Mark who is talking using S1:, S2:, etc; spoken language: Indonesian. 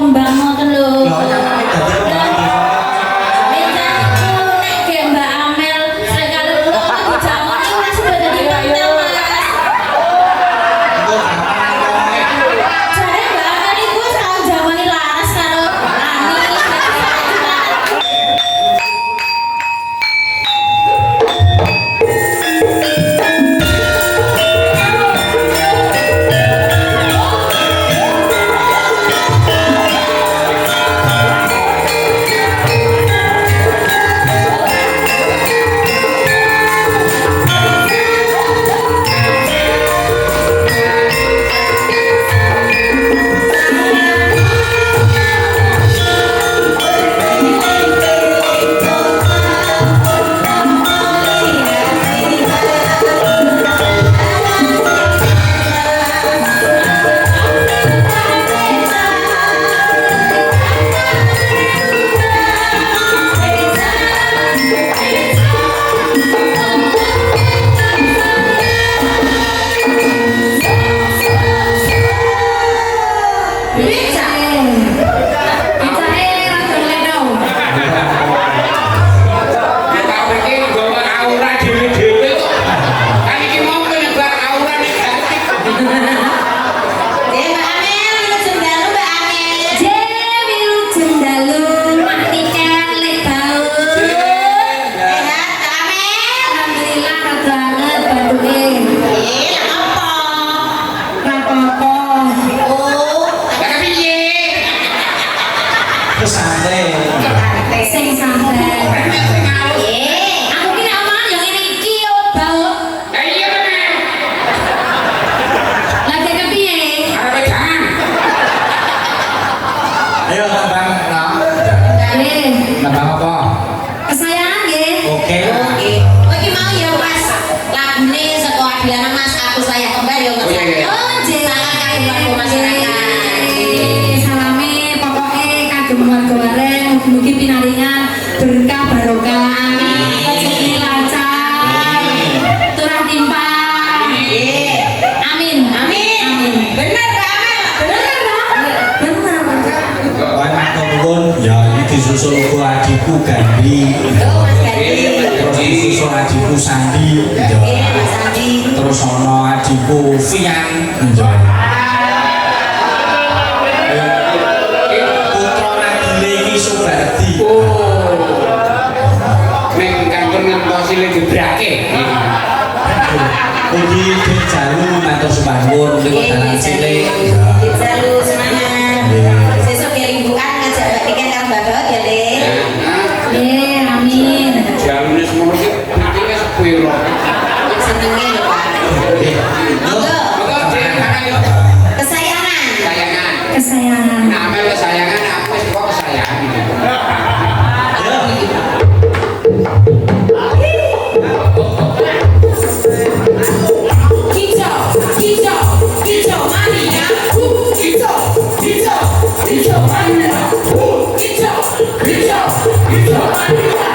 S1: kembang ngoten lho.
S2: Lho nyamane dadi kembang.
S1: Bencanaku nek ge Mbak Amel sekali kula dijamoni Mas sudah dadi mantel Mas. Jare Mbak Amel iku sak jamani laras karo Ani. Sing santai. Aku ki nek omongan yo ngene iki yo, Bau.
S3: Ya iya bener.
S1: Lagi kepiye?
S3: Arep jangan.
S2: Ayo kembang no.
S1: Nggih.
S2: Kembang apa?
S1: Kesayangan nggih.
S2: Oke.
S4: Oke. Oh iki mau ya Mas. Lagune saka Adriana Mas aku saya kembar ya Mas.
S3: Oh, iya.
S1: Oh, nggih.
S4: Salam kangge warga masyarakat.
S1: Salame pokoke kagem warga Wareng mugi pinaringan berkah barokah. Rezeki lancar. Turah timpang.
S4: Nggih.
S1: Amin.
S4: Amin.
S1: Amin.
S4: Bener Kak Amel.
S1: Bener, Pak? Bener.
S2: Kowe matur nuwun ya iki disusul ku adikku Gandhi.
S4: Oh Mas Gandhi.
S2: Terus disusul adikku Sandi.
S4: Nggih Mas Andi.
S2: Terus ana adikku Fian. Putra Nagile iki Subardi.
S3: Ning kantor ngentosi le gebrake.
S2: Ugi dijalu matur suwun niku dalan cilik.
S4: Dijalu semangat. Sesuk ya limbukan ngajak Mbak Tika karo Mbak Daud ya, Dek.
S1: Nggih, amin.
S3: Jalune semono iki pitine sepiro.
S4: Senenge lho, Pak. Monggo.
S3: Monggo Dik, makan yuk.
S4: Kesayangan.
S3: Sayangan.
S1: Kesayangan.
S3: Nah, amel kesayangan aku wis kok kesayangan gitu.
S4: Kicau, kicau, kicau mania. Kicau, kicau, kicau mania. Kicau, kicau, kicau mania.